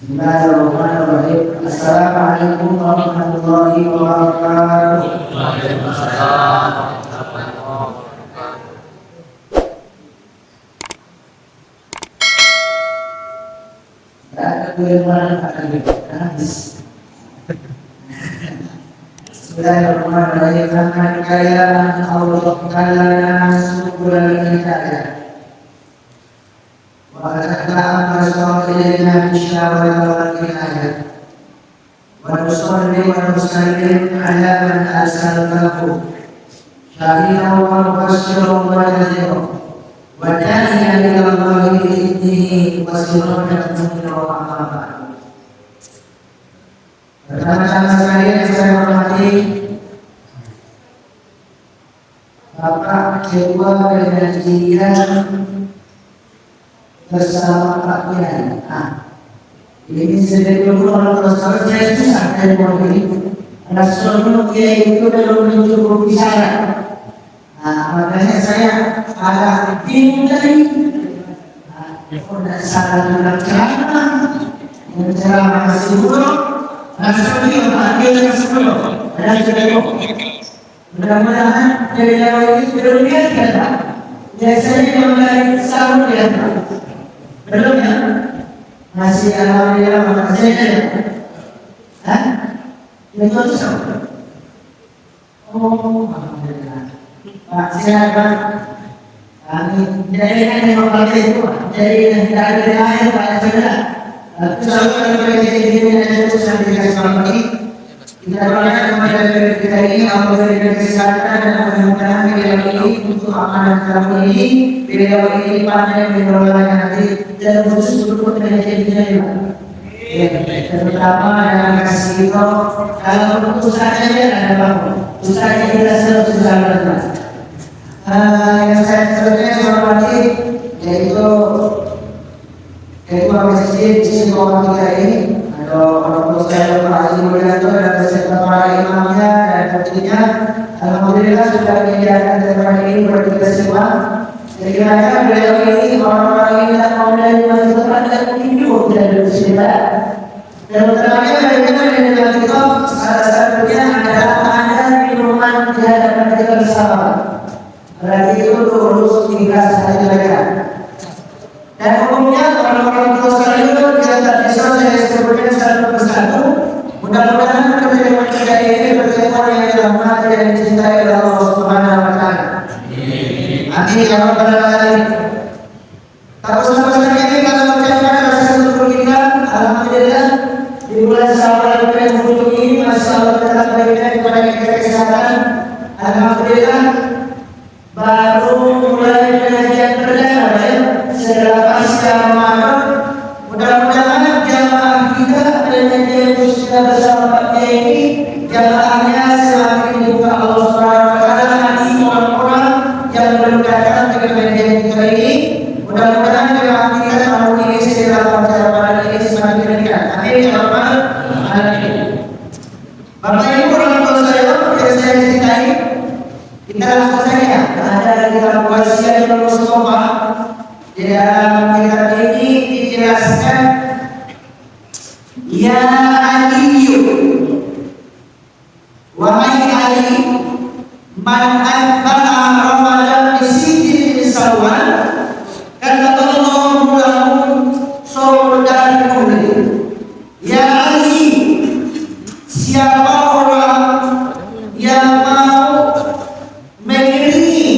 Bismillahirrahmanirrahim. Assalamualaikum warahmatullahi wabarakatuh. Waalaikumsalam. Tak ada kelebihan akan habis. Bismillahirrahmanirrahim. Rahman kaya Allah Taala syukuran hidayah. Wa ta'ala rasulina bisyawal wal hidayah. Wa nusalli wa nusallim ala man arsaltahu syahidan wa mubasysyiran wa nadhiran wa da'iyan ila Allah bi idnihi wa sirajan munira wa amama. Pertama-tama sekali saya hormati Bapak Ketua Pengajian bersama Pak Kiai. Ini sedang dulu orang terus saya susah dari ini. Rasulullah Kiai itu belum mencukupi syarat. Makanya saya agak bingung tadi. Syarat ceramah, ceramah masih buruk. Rasulullah Akhirnya sebelum ada sebelum mudah-mudahan dari awal ini belum lihat kan Pak? Biasanya mulai sahur ya Pak? Belum ya? Masih alhamdulillah makasih ya? Hah? Itu sahur? Oh alhamdulillah Pak sehat Pak? Kami dari yang memakai itu dari yang tidak ada yang lain Pak sudah. Selalu kalau kita ini ada usaha dikasih pagi, kita berharap kepada kita ini Allah berikan kesehatan dan mudah-mudahan beliau ini untuk amanah kamu ini, beliau ini pandai mengelola nanti dan khusus untuk pendidikan terutama dalam kasih itu kalau usaha saja ada bangun, usaha kita selalu susah banget. Yang saya sebutkan hormati yaitu Ketua Masjid di sini kita ini ada orang saya Pak Haji Mulyanto dan beserta para imamnya dan tentunya alhamdulillah sudah menyediakan tempat ini bagi kita semua. Sekiranya beliau ini orang-orang ini tak mau dari masjid tempat dan mungkin juga tidak ada di sini Pak. Dan utamanya mereka dengan kita salah satunya adalah ada minuman di hadapan kita bersama. Berarti itu urus tingkat saja mereka. Dan umumnya orang-orang tua sekalian yang tak bisa saya sebutkan satu persatu. Mudah-mudahan kerja ini berkaitan yang dirahmati dan dicintai oleh Allah Subhanahu Wa Taala. Amin ya rabbal alamin. Tak usah pasal ini kalau mengucapkan rasa syukur kita, alhamdulillah di bulan Syawal yang muncul ini, masya Allah telah berikan kepada kita kesehatan. Alhamdulillah baru mulai pengajian perdana ya. Setelah pasca Ramadan, mudah-mudahan jamaah kita dan yang sudah bersama Pak Kiai ini jamaahnya semakin dibuka Allah Subhanahu Wa Taala hati orang-orang yang belum datang ke pengajian kita ini. Mudah-mudahan jamaah kita tahun ini setelah pasca Ramadan ini semakin meningkat. Amin ya rabbal alamin. Bapak Ibu orang tua saya yang saya cintai, kita langsung saja ada kitab wasiat Mustafa. Di dalam kitab ini dijelaskan ya Aliyu, wahai Ali, man atba'a Ramadan bi sittin min Syawal kataballahu lahu sawdan kulli. Ya Ali, siapa orang yang mau mengiringi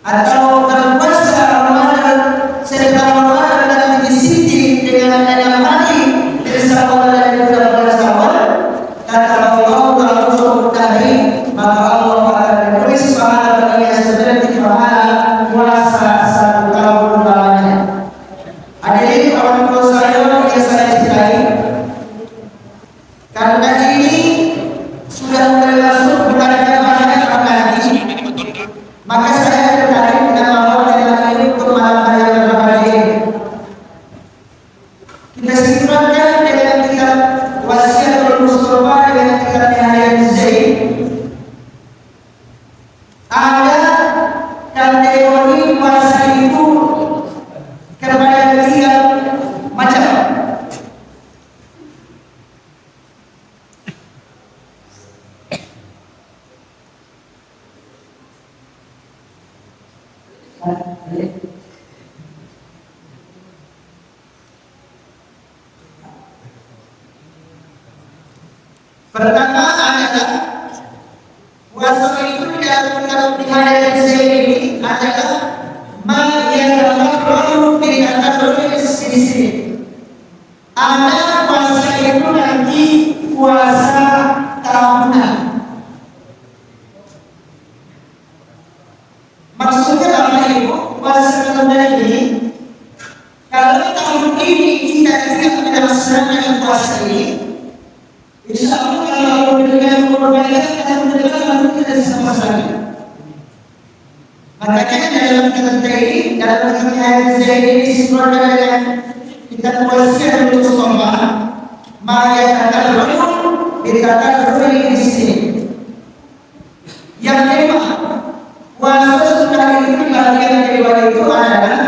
atau berpuasa Ramadan serta Ramadan dan disiti dengan 6 hari dari Syawal dan 13 Syawal, kata Allah langsung tadi maka Allah akan menulis pahala bagi yang seperti pahala puasa 1 tahun lamanya. Hadirin orang tua saya yang saya cintai, karena ini sudah mulai masuk bulannya banyak apalagi, maka saya tertarik dan mau tema ini untuk malam hari yang berbahagia ini. Kita simakkan dengan kitab Wasiatul Mustafa dengan kitab Nihayat Zain. Ada kategori puasa itu kepada 3 macam. Pertama adalah puasa itu tidak dihadiri sendiri adalah yang dikatakan sisi. Ada puasa itu nanti puasa tahunan. Maksudnya apa itu? Puasa tahunan ini, kalau tahun ini kita tidak melaksanakan puasa ini, insya Allah kalau memberikan perbaikan dan memberikan tidak sama sekali. Makanya dalam kitab ini, dalam kitab hadis ini disebutkan dengan kitab wasiat untuk Mustafa, maya takarrur ditakarrur di sini. Yang kedua, puasa sunnah itu bagian kedua itu adalah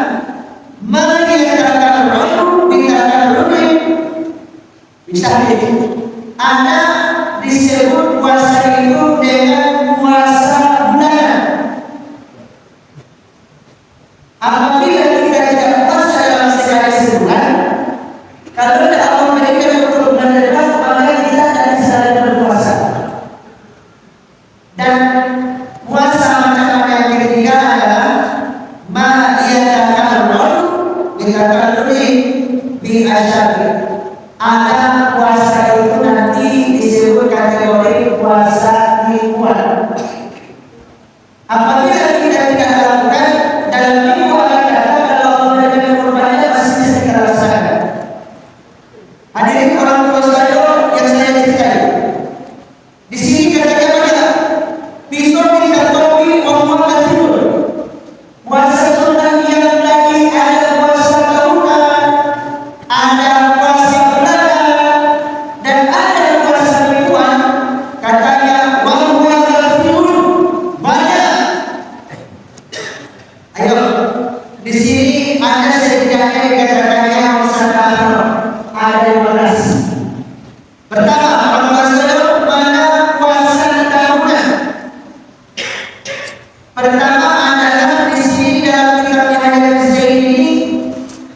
maya takarrur ditakarrur. Bisa jadi ada disebut puasa itu dengan puasa bulanan. Apabila kita tidak puasa dalam sekali sebulan, kalau tidak Allah memberikan untuk bulan depan, maka kita tidak bisa berpuasa. Dan puasa macam yang ketiga adalah bi asyari. Ada puasa itu nanti disebut kategori puasa mingguan. Apabila kita tidak lakukan dalam minggu akan datang, kalau Allah memberikan kurbannya masih bisa kita laksanakan. Hadirin orang tua saya yang saya cintai, di sini katanya banyak. Besok kita topi Allah tidur. Puasa sunnah yang tadi ada puasa tahunan, ada puasa bulanan, dan ada puasa mingguan. Katanya Allah tidur banyak. Ayo, di sini ada setidaknya dikatakannya ada 15. Pertama, mana puasa tahunan. Pertama adalah di sini dalam kitab hadis ini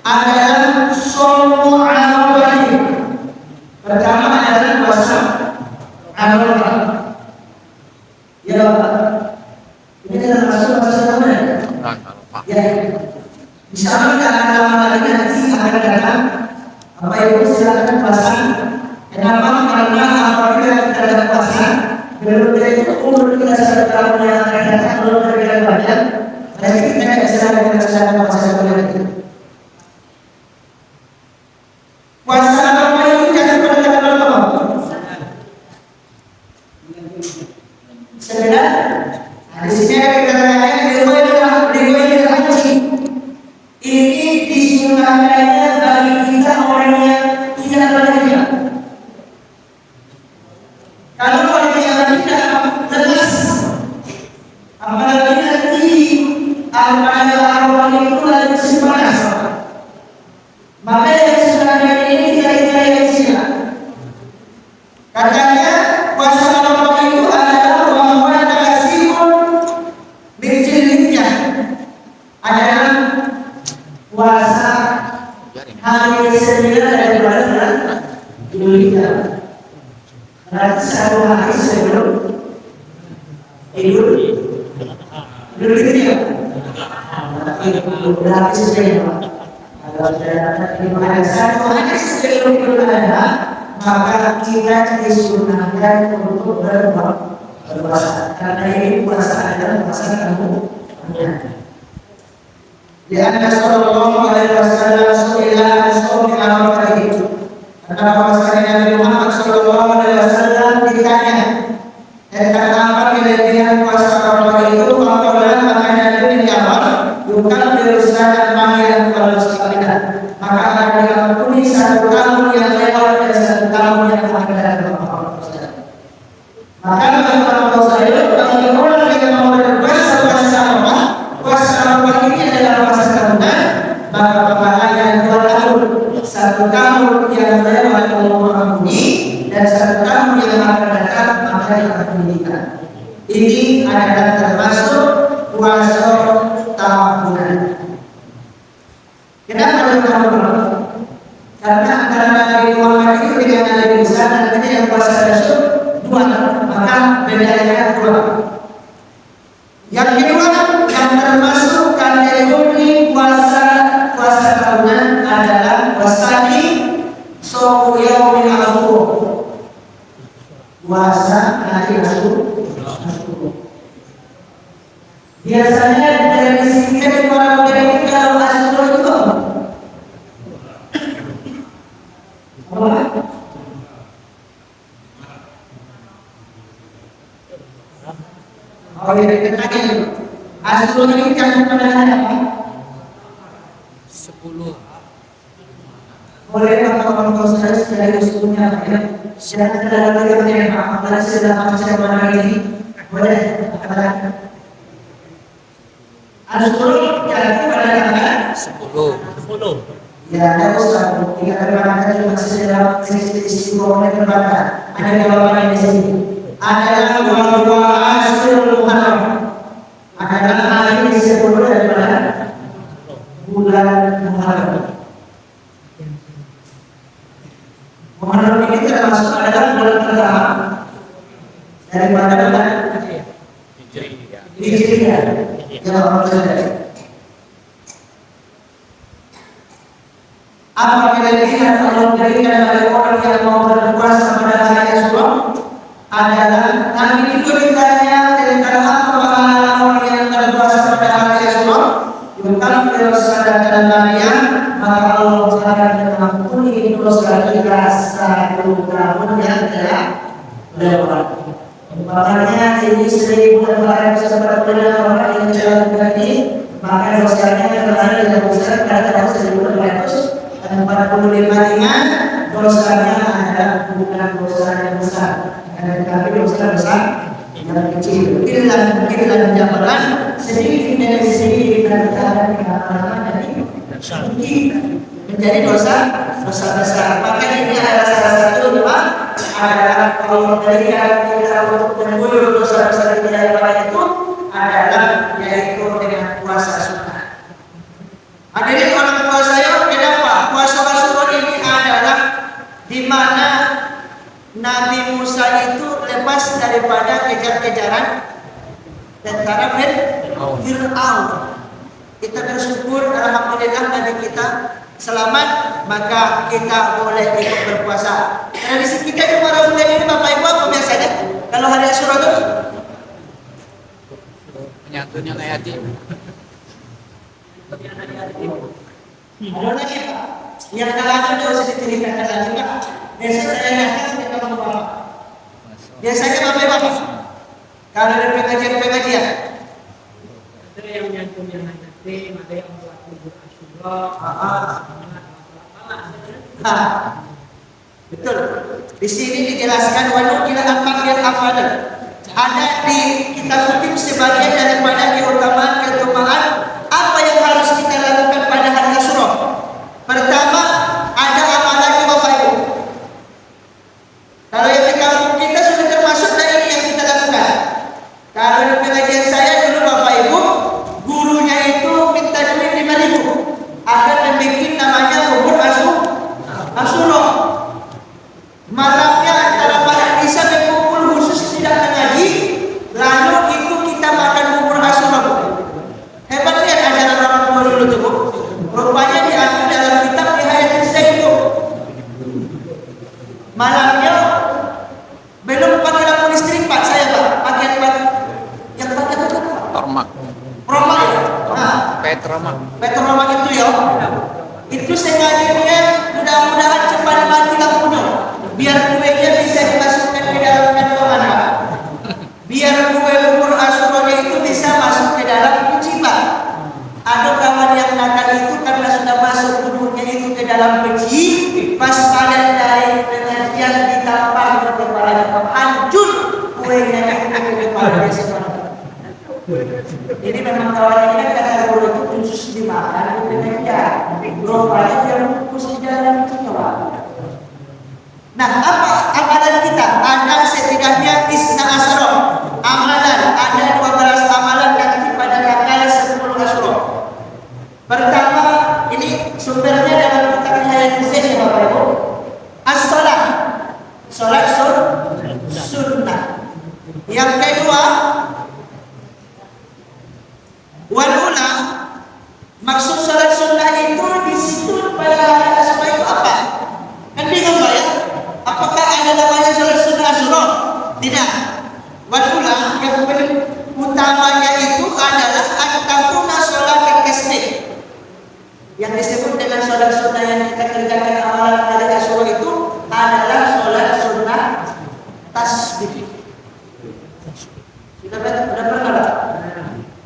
adalah shaum Arafah. Pertama adalah puasa Arafah. Ya, ini adalah puasa tahunan. Ya, insya Allah dalam lama lagi nanti akan datang. Bapak Ibu silakan pasang. Kenapa? Karena apabila kita ada pasang, belum itu umur kita 1 tahun yang akan datang belum terbilang banyak. Jadi kita tidak bisa melaksanakan puasa lagi. Puasa apa itu jangan pada tanggal berapa? 9. Nah, di sini ada keterangannya riwayat haji. Ini disunahkannya bagi kita orang yang tidak berhijrah. Kalau orang yang tidak jelas, apalagi nanti awal itu lagi musim panas, maka yang disunahkan ini tidak istilah. Katanya puasa Ramadan itu adalah bahwa takasibun bijilnya adalah puasa hari 9 dari bulan Dzulhijjah. Berarti 1 hari sebelum Idul Fitri. Berarti sudah ya Pak. Kalau sudah ada 1 hari sebelum Idul Adha, maka kita disunahkan untuk berpuasa. Karena ini puasa adalah puasa kamu. Lianna sallallahu alaihi wasallam su'ila an shaumi Arafah. Karena bahwasanya Nabi Muhammad sallallahu alaihi wasallam ditanya tentang apa kelebihan puasa Arafah itu, maka Nabi menjawab, yukaffiru sanata ma'iyan wal mustaqbilan. Maka akan diampuni 1 tahun yang lewat dan 1 tahun yang akan datang. Maka kalau saya bagi orang yang mau berpuasa Arafah, puasa Arafah ini adalah puasa tahunan, maka pahalanya 2 tahun. 1 tahun yang lewat Allah mengampuni dan 1 tahun yang akan datang maka diampunikan. Ini adalah termasuk puasa tahunan. Kenapa bertahun-tahun? Karena antara Nabi Muhammad itu dengan Nabi Musa dan yang puasa Rasul dua, maka bedanya dua. Yang kedua, yang termasuk kategori puasa tahunan adalah puasa di Shaum Yaumil Ashur. Puasa hari Ashur. Biasanya tradisi kita di para muda ini kalau Ashur itu apa? Oh ya, ditanya dulu. Ashur ini kan pada apa? 10. Boleh kalau saya sekali usulnya ya. Saya tidak ada yang apalagi sudah macam mana ini. Boleh katakan. Ashur jatuh pada tanggal 10. Ya, ada Ustaz. Kita berangkat juga masih dalam sesi istiqomah berangkat. Ada jawabannya di sini. Adalah bahwa Ashurul Muharram adalah hari ke-10 daripada bulan Muharram. Muharram ini termasuk adalah bulan pertama daripada bulan Hijriah. Jawab saja. Apa kelebihan Allah berikan bagi orang yang mau berpuasa pada hari Ashura adalah Nabi itu ditanya tentang apa pahala orang yang berpuasa pada hari Ashura, yukaffiru sadaqatan maliyah, maka Allah akan mengampuni dosa kita satu tahun yang telah lewat. Makanya ini 1440 orang yang telah berarti maka dosanya kemarin yang besar pada tahun 1400 45 ringan, dosanya adalah bukan dosa yang besar, tetapi dosa besar yang kecil. Mungkin jabalan sedikit dari sedikit dan lama-lama dari menjadi dosa besar. Maka ini adalah salah satu doa adalah kalau berikan kita untuk mengguyur dosa kita daripada itu adalah yaitu dengan puasa sunnah. Hadirin orang tua saya, kenapa puasa Ashura ini adalah di mana Nabi Musa itu lepas daripada kejar-kejaran tentara Fir'aun. Kita bersyukur alhamdulillah Nabi kita selamat, maka kita boleh ikut berpuasa. Tradisi kita di para muda ini Bapak Ibu apa biasanya? Kalau hari Ashura itu Penyatunya ngayati. Ada lagi Pak? Yang kalangan tidak usah diceritakan lagi Pak. Besok saya datang ke kamu Bapak. Biasanya Bapak kalau ada pengajian ada yang nyantumnya nanti, ada yang buat libur Ashura. Betul. Di sini dijelaskan wanukila al-faqir afadal. Ada di kita kutip sebagian daripada keutamaan apa yang harus kita lakukan pada hari Ashura. Pertama, ada amalan Bapak Ibu. Kalau yang di kampung kita sudah termasuk dari ini yang kita lakukan. Kalau di pengajian saya dulu Bapak Ibu, gurunya itu minta duit 5.000 akan membuat namanya bubur Ashura. Malamnya antara para bisa berkumpul khusus tidak mengaji, lalu itu kita makan bubur Ashura. Hebat lihat ajaran orang tua dulu tuh Bu. Rupanya diambil dalam kitab Nihayatul Zaid. Malamnya belum pakai lampu listrik Pak, saya Pak, pakai yang pakai apa? Romak ya. Nah, Petromak itu ya. Itu sengaja mudah-mudahan cepat mati lampunya, biar kuenya bisa dimasukkan ke dalam kantongan Pak. Biar kue bubur Ashura itu bisa masuk ke dalam peci Pak. Ada kawan yang nakal itu karena sudah masuk buburnya itu ke dalam peci, pas panen dari pengajian ditampar ke kepalanya Pak, hancur kuenya ke kepalanya sekarang. Ini memang kawan ini kan kata guru itu khusus dimakan di pengajian. Rupanya dia bungkus di dalam peci Pak. Nah, apa amalan kita? Ada setidaknya isna asyara amalan, ada 12 amalan nanti pada tanggal 10 Ashura. Yang kedua, wal ula, maksud sholat sunnah itu di situ pada hari Asyura itu apa? Kan bingung Pak ya? Apakah ada namanya sholat sunnah Asyura? Tidak. Wal ula yang paling utamanya itu adalah at-takuna sholat tasbih. Yang disebut dengan sholat sunnah yang kita kerjakan amalan hari Asyura itu adalah sholat sunnah tasbih. Sudah pernah Pak?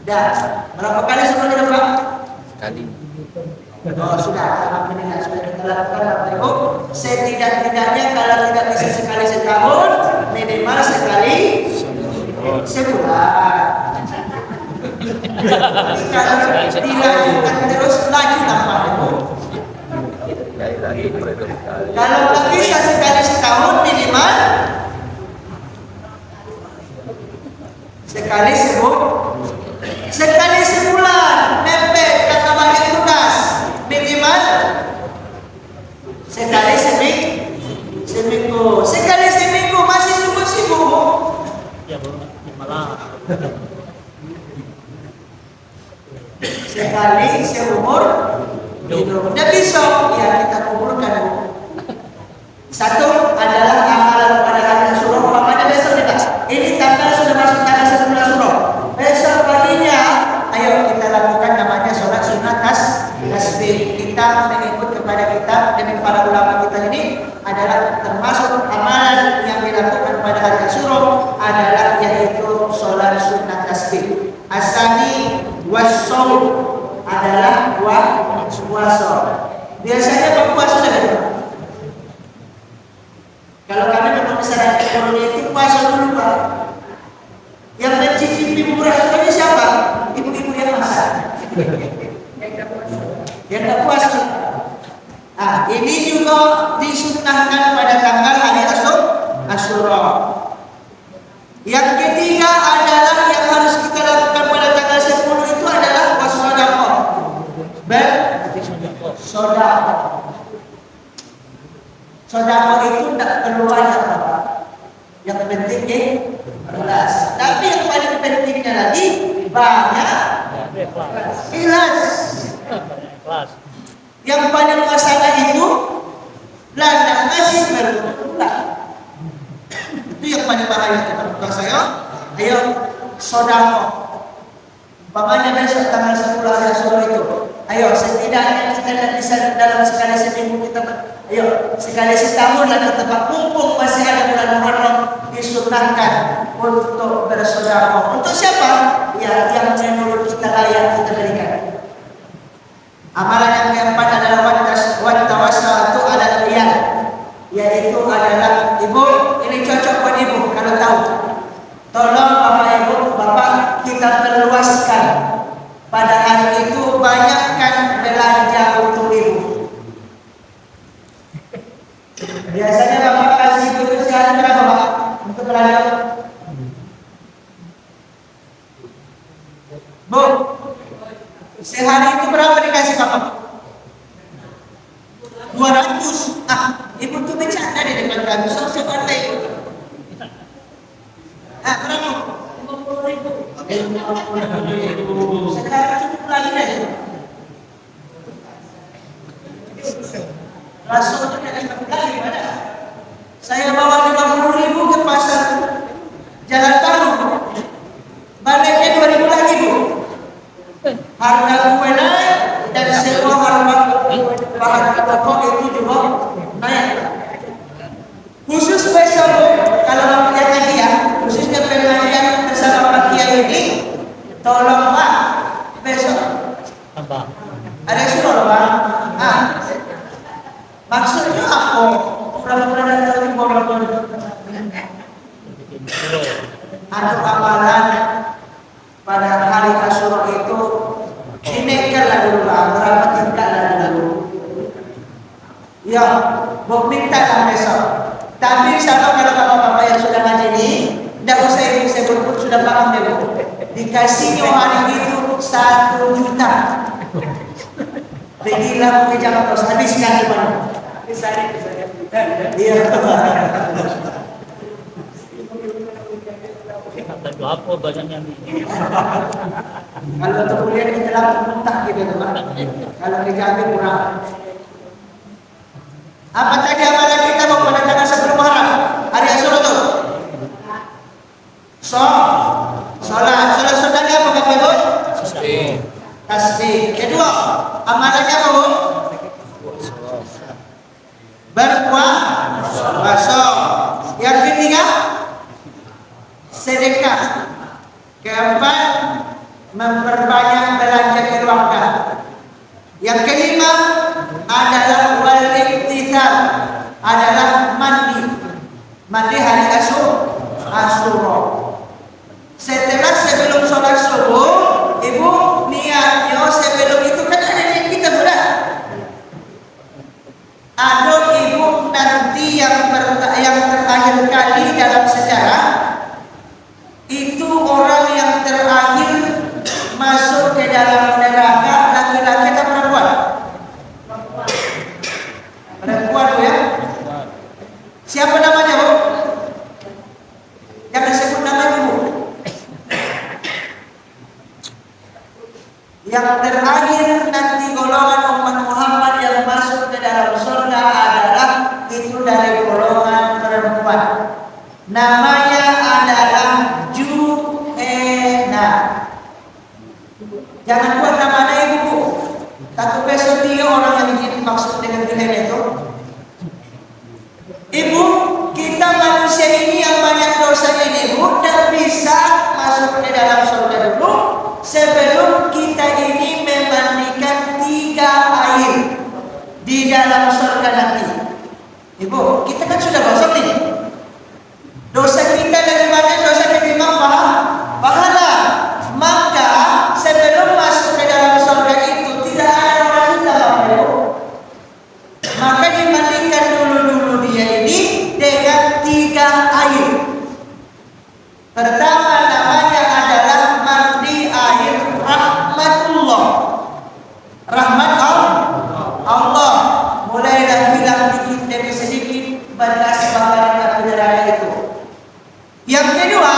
Dah. Berapa kali sebelum kita Pak? Sekali. Oh sudah, alhamdulillah sudah kita lakukan Bapak Ibu. Setidak-tidaknya kalau tidak bisa sekali setahun, minimal sekali sebulan. Kalau dilanjutkan terus laju tampaknya. Kalau nggak bisa sekali setahun, minimal sekali sebulan. Mepet kata bagi tugas, minimal sekali seminggu. Sekali seminggu masih sibuk. Ya, malah. Sekali seumur hidup. Dan besok ya kita kumpulkan. Satu adalah amalan pada hari Asyura. Pada besok kita. Ini tanggal sudah masuk tanggal 10 Asyura. Besok paginya, ayo kita lakukan namanya sholat sunnah tasbih. Kita mengikut kepada kita dan para ulama kita ini adalah termasuk amalan yang dilakukan pada hari Asyura adalah yaitu sholat sunnah tasbih. Asani wassaum adalah puasa. Biasanya berpuasa dari kalau kami memang disarankan dulu itu puasa dulu Pak. Yang mencicipi bubur Asyura ini siapa? Ibu-ibu yang masak. Yang tak puasa. Ah, ini juga disunnahkan pada tanggal hari Asyura. Yang ketiga adalah yang harus kita lakukan pada tanggal 10 itu adalah wassadaqah. Sedekah. Sedekah itu tidak perlu banyak Pak. Yang penting ikhlas. Tapi yang paling pentingnya lagi banyak ikhlas. Yang paling masalah itu ladang kasih berulang. Itu yang paling bahaya teman-teman saya. Ayo sedekah. Umpamanya besok tanggal 10 hari Asyura itu. Ayo setidaknya kita tidak bisa dalam sekali seminggu kita ayo sekali setahun lah tetap mumpung masih ada bulan Muharram disunnahkan untuk bersedekah. Untuk siapa? Ya yang menurut kita layak kita berikan. Amalan yang keempat adalah wattawassalatu ala riyal, yaitu adalah ibu, ini cocok buat ibu kalau tahu. Tolong Bapak Ibu, Bapak kita perluaskan pada hari itu banyakkan belanja untuk ibu. Biasanya Bapak kasih ibu sehari berapa Pak untuk belanja? Bu, sehari itu berapa dikasih Bapak? 200. Ah, ibu tuh bercanda di depan kami. Sok-sok anda ibu. Ah, berapa? 50.000. Sekarang cukup lagi deh. Rasulnya ada lagi mana? Saya bawa 50.000 ke pasar Jalan Baru. Baliknya 2.000 lagi Bu. Harga kue naik dan semua harga bahan pokok itu juga naik. Khusus besok kalau Bapak lagi ya, khususnya pengajian bersama Pak Kiai ini, tolong Pak besok ada suruh Pak. Ah, maksudnya apa? Pernah tahu di bawah anu amalan pada hari Asyura itu dinaikkanlah dulu Pak, berapa tingkatlah dulu. Ya, mau minta lah besok. Tapi sama kalau bapak-bapak yang sudah ngaji ini, tidak usah ibu sebut pun sudah paham deh Bu. Dikasihnya hari itu 1 juta. Pergilah ke Jakarta, habiskan semua. Iya. Lalu apa banyaknya ini? Kalau untuk kuliah kita telah muntah gitu teman. Kalau dijamin kurang. Apa tadi amalan kita mau pada tanggal 10 Muharram? Hari Asyura tuh. Sholat sunahnya apa Bapak Ibu? Tasbih. Kedua, amalannya apa Bu? Berpuasa. Yang ketiga, sedekah. Keempat, memperbanyak belanja keluarga. Yang kelima adalah wal iktithal, adalah mandi hari Asyura. Setelah sebelum sholat subuh, ibu niatnya sebelum itu kan ada niat kita berat. Ada ibu nanti yang terakhir kali dalam sejarah itu orang yang terakhir masuk ke dalam neraka, laki-laki atau perempuan? Perempuan Bu ya. Siapa namanya Bu? Jangan sebut nama ibu. Yang terakhir nanti golongan umat Muhammad yang masuk ke dalam surga adalah itu dari golongan perempuan. Namanya adalah Juhena. Jangan buat namanya ibu. Takut besok dia orang yang dimaksud dengan Juhena itu. Ibu, kita manusia ini yang banyak dosa ini Bu, dan bisa masuk ke dalam surga dulu sebelum kita ini memandikan 3 air di dalam surga nanti. Ibu, kita kan sudah gosok nih. Dosa kita dari mana? Dosa ketimbang pahala. Maka sebelum masuk ke dalam surga itu tidak ada wanita Bapak Ibu. Maka dimandikan dulu dia ini dengan 3 air. Pertama namanya adalah mandi air rahmatullah. Rahmat Allah. Mulailah hilang dikit demi sedikit batas bakaran api neraka itu. Yang kedua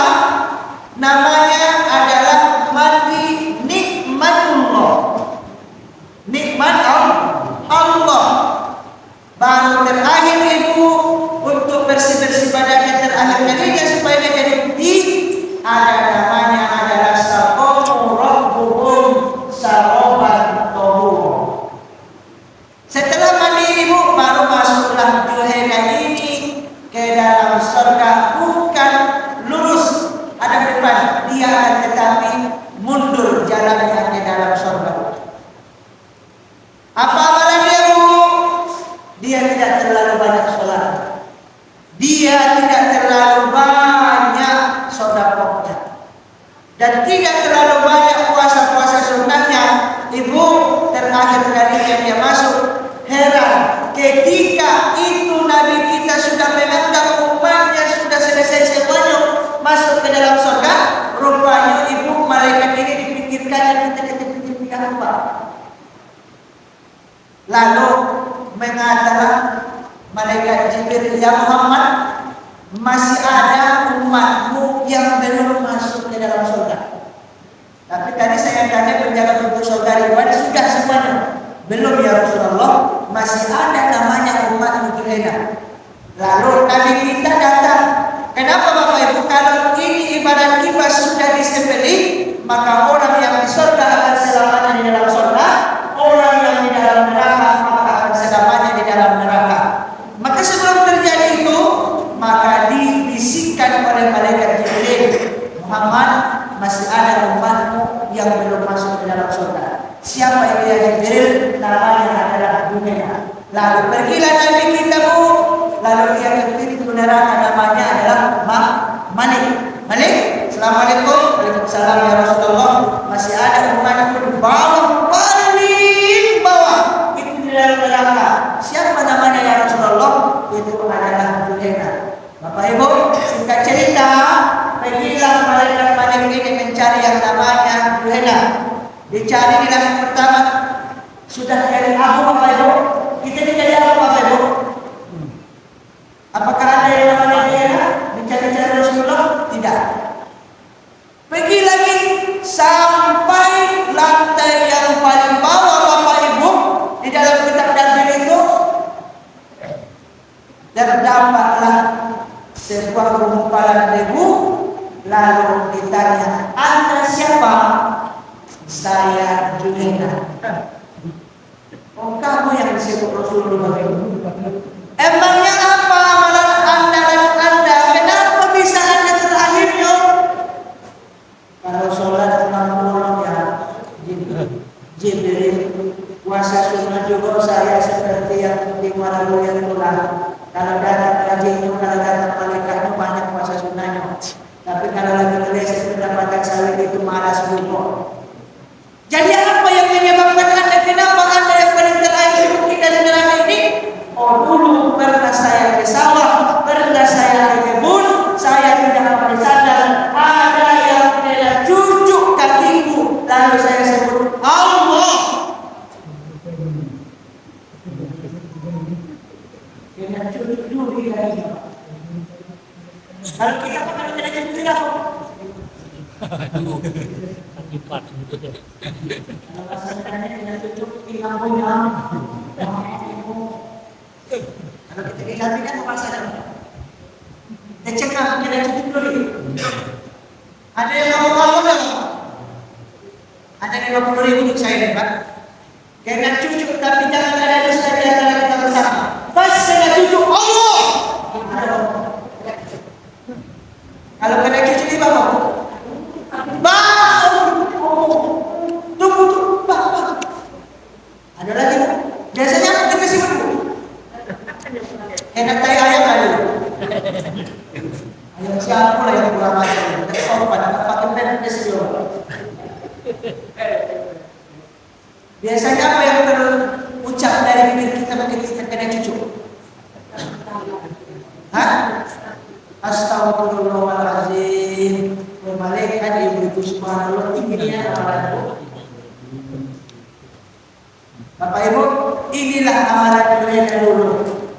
namanya adalah mandi nikmatullah. Nikmat Allah. Baru terakhir ibu untuk bersih-bersih badannya terakhir kalinya supaya dia jadi putih, ada namanya adalah sakomu rabbuhum saroban tohum. Setelah mandi ini Bu, baru masuklah Juhena ini ke dalam surga. Bukan lurus ada depan, dia akan tetapi mundur jalannya ke dalam surga. Apa amalan dia Bu? Dia tidak terlalu banyak sholat. Dia tidak terlalu banyak sedekahnya. Dan tidak terlalu banyak puasa-puasa sunnahnya. Ibu, terakhir kalinya dia masuk. Heran, ketika itu Nabi kita sudah menganggap umatnya sudah selesai semuanya masuk ke dalam surga. Rupanya ibu, malaikat ini dipikirkan kita ketika apa? Lalu mengatakan malaikat Jibril, ya Muhammad, masih ada umatmu yang belum masuk ke dalam surga. Tapi tadi saya tanya penjaga pintu surga Ridwan, sudah semuanya. Belum ya Rasulullah, masih ada namanya umat Juhena. Lalu Nabi kita datang. Kenapa Bapak Ibu? Kalau ini ibarat kipas sudah disembelih, maka orang yang di surga akan selamanya di dalam surga. Orang yang di dalam neraka maka akan selamanya di dalam neraka. Maka sebelum terjadi itu, maka dibisikkan oleh malaikat Jibril, Muhammad, masih ada umatmu yang belum masuk ke dalam surga. Siapa itu ya Jibril? Namanya adalah Juhena. Lalu pergilah Nabi kita Bu, lalu dia ke pintu neraka, namanya adalah Malik. Assalamualaikum. Waalaikumsalam ya Rasulullah. Masih ada umatku di bawah, paling bawah itu di dalam neraka. Siapa namanya ya Rasulullah? Itu adalah Juhena. Bapak Ibu, singkat cerita, pergilah malaikat Malik ini mencari yang namanya Juhena. Dicari di langit pertama, sudah dari abu Bapak Ibu. Kita dicari abu Bapak Ibu. Apakah ada yang namanya Juhena? Mencari-cari Rasulullah? Tidak. sampai lantai yang paling bawah Bapak Ibu di dalam kitab Daniel itu terdapatlah sebuah gumpalan debu. Lalu ditanya, Anda siapa? Saya Junaina. Oh, kamu yang disebut Rasulullah. Emangnya apa amalan Anda dan Anda? Kenapa bisa Anda terakhirnya? Kalau sholat 60 ya Jibril. Puasa sunnah juga saya seperti yang di Malawi yang tulang. Kalau datang rajin, kalau datang malaikatnya banyak puasa sunnahnya. Tapi kalau lagi meleset pendapatan sawit itu malas juga. Jadi apa yang menyebabkan Anda? Kenapa Anda yang paling terakhir mungkin dari neraka ini? Oh, dulu pernah saya ke sawah, pernah saya ke kebun, saya tidak pakai sandal, ada yang telah cucuk kakiku, lalu saya sebut Allah. Kena cucuk dulu di kakinya. Kalau kita pakai kena cucuk tidak apa? Akibat gitu deh. Kalau rasanya kena cucuk di lampunya. Kalau kita dilapikan apa saja? Tercengang kena cucuk dulu. Ada yang ngomong apa enggak? Ada 50.000 untuk saya nih, Pak. Kena cucuk tapi jangan ada dosa di antara kita bersama. Pas kena cucuk Allah. Kalau kena cucuk di bawah, tunggu, Pak. Ada lagi, biasanya kita sibuk dulu. Enak tai ayam kali. Ayam siapa lah yang kurang ajar? Tak sopan, tak pakai pedes dia. Biasanya apa yang terucap dari bibir kita ketika kita kena cucuk? Hah? Astagfirullahaladzim. Malaikat ibu itu subhanallah tingginya amalan. Bapak Ibu, inilah amalan mereka dulu.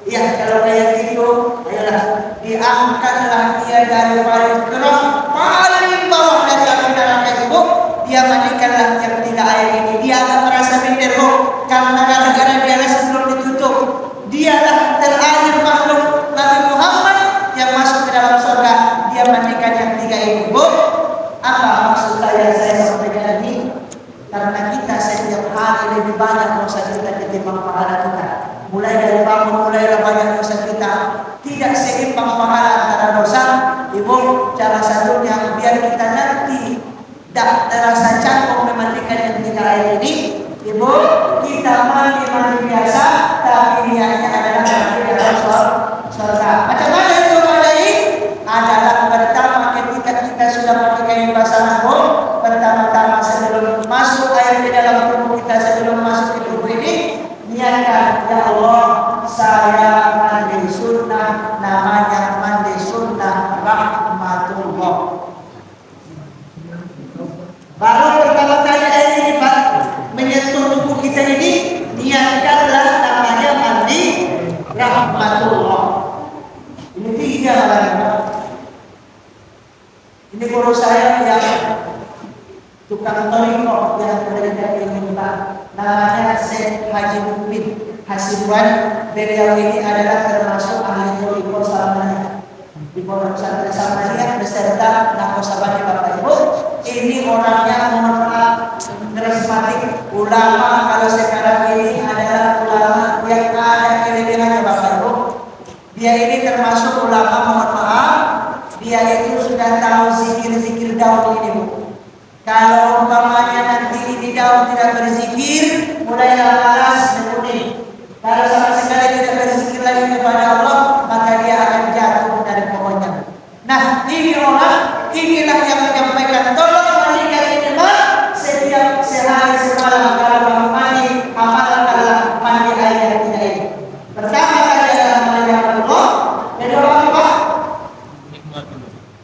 Ya, kalau kayak gitu, ayolah diangkatlah dia dari paling keram, paling bawah dari api neraka itu. Dia mandikanlah yang tidak air ini. Dia akan merasa minder, karena gara-gara dia sebelum ditutup. Dialah terakhir makhluk Nabi Muhammad yang masuk ke dalam surga. Dia mandikan yang tiga ini, Bu. Apa maksud saya sampaikan ini? Karena kita setiap hari lebih banyak dosa kita ketimbang pahala kita. Mulai dari bangun, mulailah banyak dosa kita. Tidak seimbang pahala antara dosa. Ibu, cara satunya biar kita nanti tidak terasa canggung memandikan yang tiga air ini. Ibu, kita mandi biasa, tapi niatnya adalah mandi dalam surga. Macam mana itu mandai? Adalah pertama ketika kita sudah pakai kain basah, pertama-tama sebelum masuk air ke dalam tubuh kita, sebelum masuk ke tubuh ini, niatkan, ya Allah, saya mandi sunnah, namanya mandi sunnah rahmatullah. Baru pertama kali air ini menyentuh tubuh kita ini, niatkanlah namanya mandi rahmatullah. Ini tiga orang. Ini guru saya yang tukang toriko yang berada di Minta, namanya Syekh Haji Mukmin Hasibuan. Beliau ini adalah termasuk ahli toriko Salmania di Pondok Pesantren Salmania beserta nakosabahnya Bapak Ibu. Ini orangnya mohon maaf karismatik, ulama. Kalau sekarang ini adalah ulama yang ada kelebihannya Bapak Ibu. Dia ini termasuk ulama, mohon maaf, dia itu sudah tahu zikir-zikir daun ini, Bu. Kalau umpamanya nanti ini daun tidak berzikir, mulailah malas menguning. Kalau sama sekali tidak berzikir lagi kepada Allah, maka dia akan jatuh dari pohonnya. Nah, ini orang, inilah yang menyampaikan, tolong mandikan ini, Pak. Setiap sehari semalam kalau kamu mandi, amalkanlah mandi air yang tidak ini. Pertama kali adalah mandi Allah, kedua apa?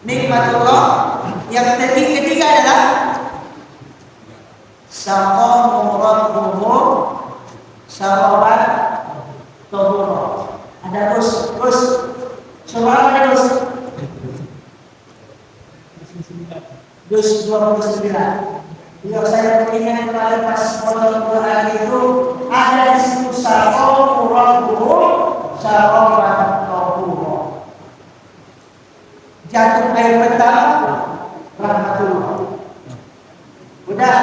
Nikmatullah. Yang ketiga adalah saqamu rabbuhu saraban tahura. Ada terus suara terus 29. Beliau saya beringat kemarin pas foto Quran itu ada di situ syaroh rabbuhum syarobatan tahura. Jatuh air pertama rahmatullah. Udah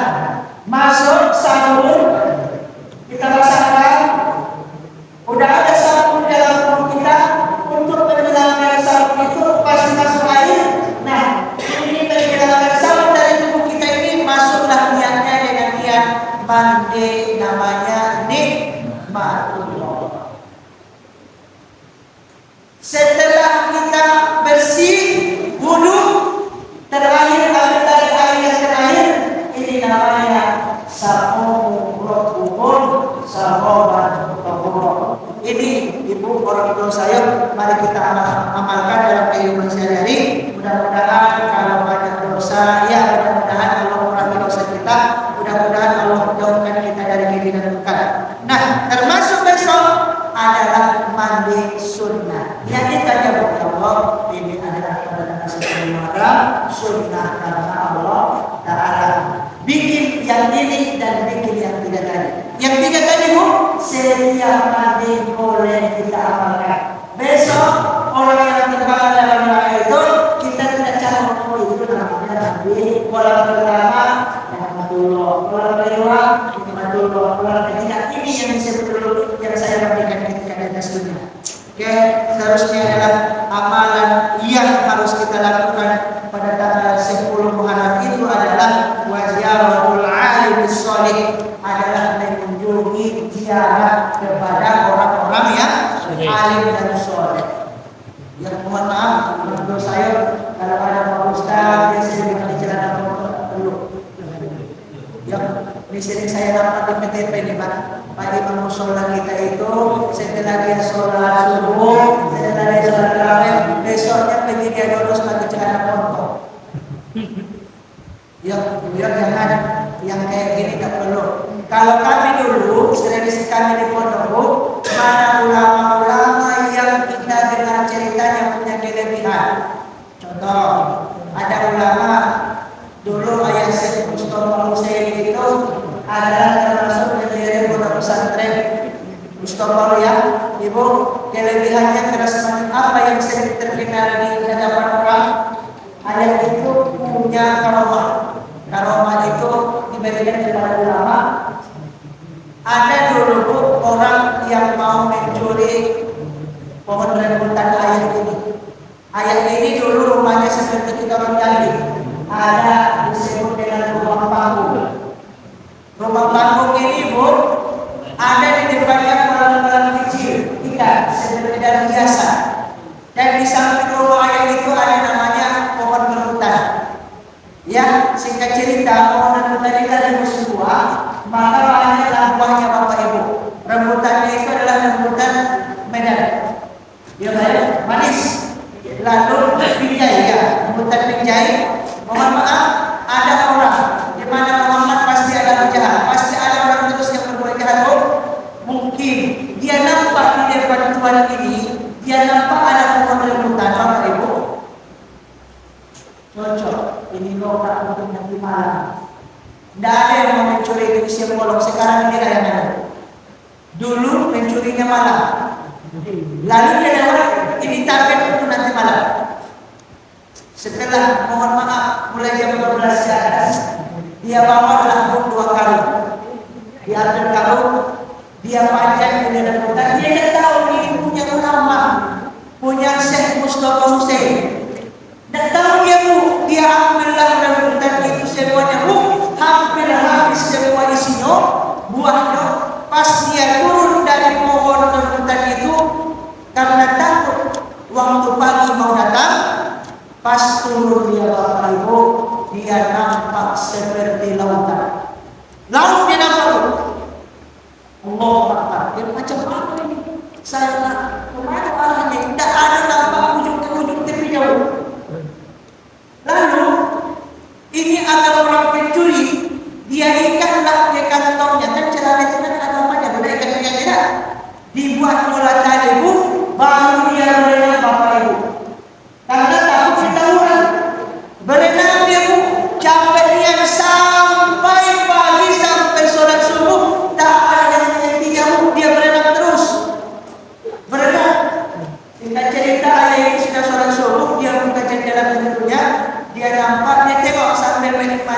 masuk sahur kita rasakan udah ada sabun dalam tubuh kita untuk menghilangkan sabun itu pasti masuk air. Nah, ini menghilangkan sabun dari tubuh kita ini masuklah niatnya dengan niat mandi namanya nikmatullah. Setelah kita bersih wudu terakhir ambil dari air yang terakhir ini namanya sabun rabbuhum syarobatan tahura. Ini ibu orang tua saya, mari kita amalkan dalam kehidupan sehari-hari. Mudah-mudahan kalau banyak dosa, ya mudah-mudahan Allah mengurangi dosa kita. Mudah-mudahan Allah menjauhkan kita dari kegiatan mungkar. Nah, termasuk besok adalah mandi sunnah. Yang kita jawab Allah ini adalah pada sunnah karena Allah Ta'ala bikin yang ini dan bikin yang tiga tadi. Yang tiga tadi bu, setiap mandi boleh kita amalkan. Besok orang yang terbangun dalam doa itu kita tidak cara itu namanya mandi. Kolam pertama rahmatullah, kolam kedua rahmatullah, kolam ketiga ini yang disebut dulu yang saya mandikan ketika di atas dunia. Oke, seterusnya adalah amalan yang harus kita lakukan pada tanggal 10 Muharram itu adalah waziaratul alim sholih, adalah mengunjungi ziarah kepada orang-orang yang alim dan soleh. Yang mohon maaf, menurut saya kalau ada Pak Ustaz biasanya dengan celana perlu. Yang ini sering saya dapat di PTP ini Pak. Pada imam musola kita itu setelah dia sholat subuh, setelah dia sholat tarawih, besoknya pergi dia lulus pakai celana pondok. Ya, biar jangan yang kayak gini tak perlu. Kalau kami dulu, tradisi kami di pondok, mana ulama-ulama yang kita dengar ceritanya punya kelebihan. Contoh, ada ulama dulu ayah Syekh Mustafa Hussein itu adalah termasuk pendiri pondok pesantren Mustafa ya. Ibu, kelebihannya keras macam apa yang sering terkenal di hadapan orang? Ayah itu punya karomah. Karomah itu diberikan kepada ulama. Ada dulu bu, orang yang mau mencuri pohon rambutan ayah ini. Ayah ini dulu rumahnya seperti kita orang Jambi. Ada disebut dengan rumah panggung. Rumah panggung ini bu, ada di depannya kolam-kolam kecil ikan seperti dari biasa. Dan di samping rumah ayah itu ada namanya pohon rambutan. Ya, singkat cerita, pohon rambutan itu ada sebuah, maka banyaklah buahnya bapak ibu. Rambutannya itu adalah rambutan Medan. Ya baik, manis. Lalu pinjai ya, rambutan pinjai. Mohon maaf, ada orang di mana Muhammad pasti ada penjahat, pasti ada orang terus yang berbuat jahat. Oh, mungkin dia nampak di depan Tuhan ini, dia nampak ada pohon rambutan bapak ibu. Cocok, ini lokal untuk nanti malam. Tidak ada yang mau mencuri di usia bolong. Sekarang ini yang ada. Dulu mencurinya malam. Lalu dia lewat, ini target untuk nanti malam. Setelah mohon maaf mulai jam 12 ke atas, dia bawa lambung 2 karung. Diambil karung, dia panjang di dalam hutan. Dia tidak tahu ini punya ulama, punya Syekh Mustafa Hussein. Tidak tahu dia bu, dia ambillah dalam hutan itu semuanya bu, hampir habis semua isinya, buahnya. Pas dia turun dari pohon rambutan itu, karena takut waktu pagi mau datang, pas turun dia bapak ibu, dia nampak seperti lautan. Laut dia nampak. Allah Akbar. Dia macam apa ini? Saya nak kemana arahnya? Tidak ada nampak ujung ke ujung tepi jauh. Lalu ini ada orang pencuri. Dia ikatlah ke kantongnya. Kan celana itu kan ada namanya. Beda ikan yang tidak. Dibuat bola tadi bu, baru dia berenang bapak ibu. Karena takut ketahuan. Berenang dia bu, capek dia sampai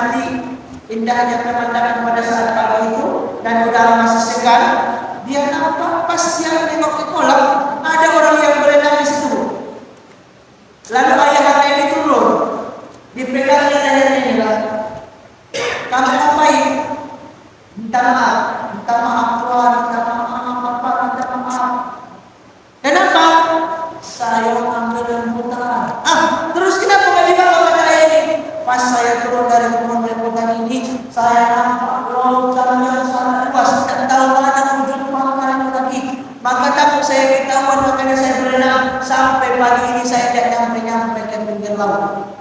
menikmati indahnya pemandangan pada saat pagi itu dan udara masih segar, dia nampak pas dia menengok ke kolam ada orang yang berenang di situ. Lalu ayahnya ini turun, dipegangnya lehernya ini, kamu ngapain? Minta maaf Tuhan, minta maaf. Kenapa? Saya ambil rambutan. Terus kenapa nggak dibawa pada ini? Pas saya turun dari pohon rambutan ini, saya nampak lautan yang sangat luas, tidak tahu mana wujud makanannya lagi. Maka takut saya ketahuan, makanya saya berenang sampai pagi ini saya tidak nyampe ke pinggir laut.